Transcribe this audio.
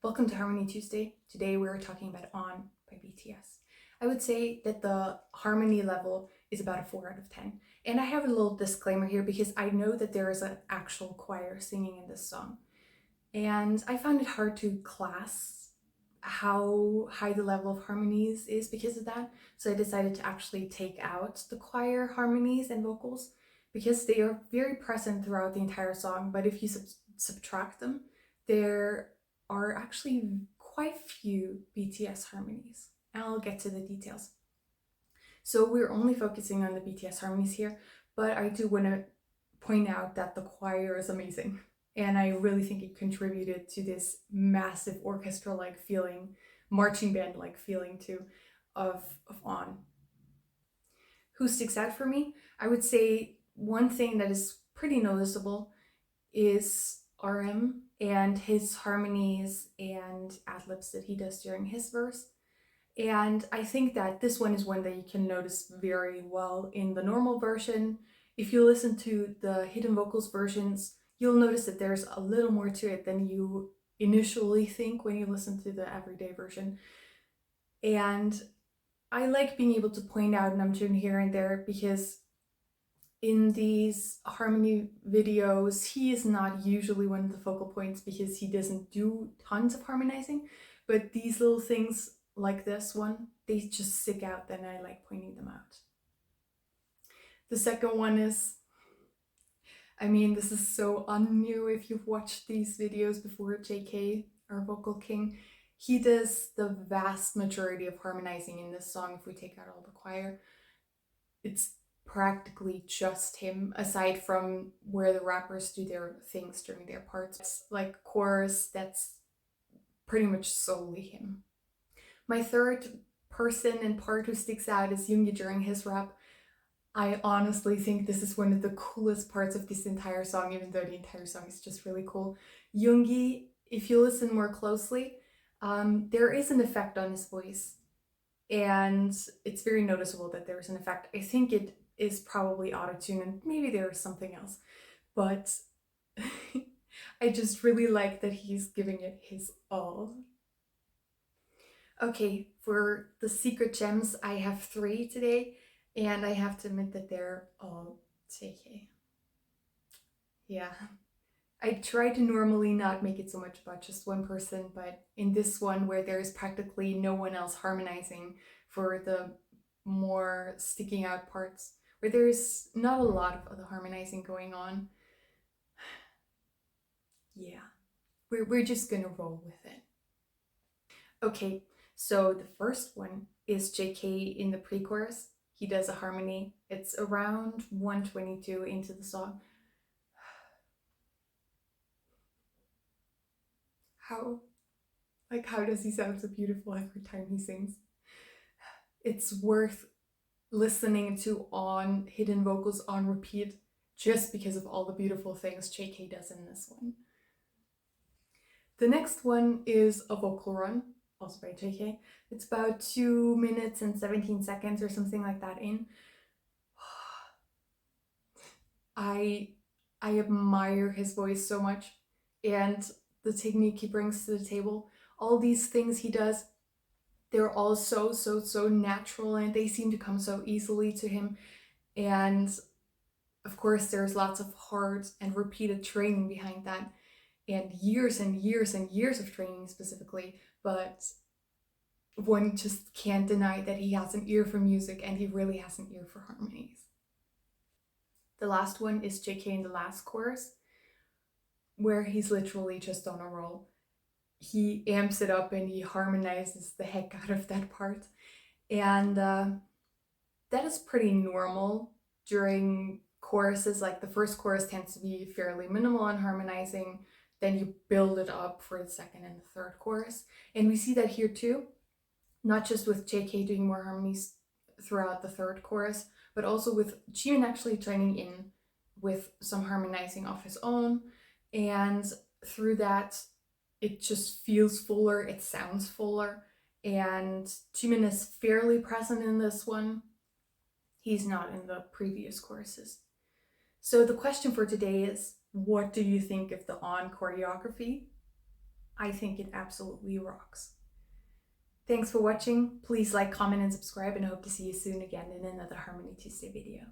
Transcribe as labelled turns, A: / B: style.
A: Welcome to Harmony Tuesday. Today we're talking about On by BTS. I would say that the harmony level is about a 4 out of 10. And I have a little disclaimer here because I know that there is an actual choir singing in this song. And I found it hard to class how high the level of harmonies is because of that. So I decided to actually take out the choir harmonies and vocals because they are very present throughout the entire song. But if you subtract them, there are actually quite few BTS harmonies. And I'll get to the details. So we're only focusing on the BTS harmonies here, but I do want to point out that the choir is amazing. And I really think it contributed to this massive orchestra-like feeling, marching band-like feeling too, of On. Who sticks out for me? I would say one thing that is pretty noticeable is RM and his harmonies and ad-libs that he does during his verse. And I think that this one is one that you can notice very well in the normal version. If you listen to the hidden vocals versions, you'll notice that there's a little more to it than you initially think when you listen to the everyday version. And I like being able to point out Namjoon here and there because in these harmony videos, he is not usually one of the focal points because he doesn't do tons of harmonizing, but these little things like this one, they just stick out and I like pointing them out. The second one is, this is so unnew if you've watched these videos before. JK, our vocal king, he does the vast majority of harmonizing in this song if we take out all the choir. It's practically just him, aside from where the rappers do their things during their parts. It's like chorus, that's pretty much solely him. My third person and part who sticks out is Yoongi during his rap. I honestly think this is one of the coolest parts of this entire song, even though the entire song is just really cool. Yoongi, if you listen more closely, there is an effect on his voice. And it's very noticeable that there is an effect. I think it is probably autotune and maybe there is something else. But I just really like that he's giving it his all. Okay, for the secret gems, I have 3 today, and I have to admit that they're all JK. Yeah, I try to normally not make it so much about just one person, but in this one where there is practically no one else harmonizing for the more sticking out parts, where there's not a lot of other harmonizing going on, yeah, we're just gonna roll with it. Okay, so the first one is JK in the pre-chorus. He does a harmony. It's around 122 into the song. How does he sound so beautiful every time he sings? It's worth listening to On hidden vocals on repeat just because of all the beautiful things JK does in this one. The next one is a vocal run, also by JK. It's about 2 minutes and 17 seconds or something like that in. I admire his voice so much and the technique he brings to the table. All these things he does, they're all so natural and they seem to come so easily to him. And of course, there's lots of hard and repeated training behind that, and years and years and years of training specifically, but one just can't deny that he has an ear for music and he really has an ear for harmonies. The last one is JK in the last chorus, where he's literally just on a roll. He amps it up and he harmonizes the heck out of that part. And that is pretty normal during choruses. Like the first chorus tends to be fairly minimal on harmonizing, then you build it up for the second and the third chorus. And we see that here too, not just with JK doing more harmonies throughout the third chorus, but also with Jimin actually joining in with some harmonizing of his own. And through that, it just feels fuller, it sounds fuller, and Jimin is fairly present in this one. He's not in the previous choruses. So the question for today is, what do you think of the On choreography? I think it absolutely rocks. Thanks for watching. Please like, comment, and subscribe, and I hope to see you soon again in another Harmony Tuesday video.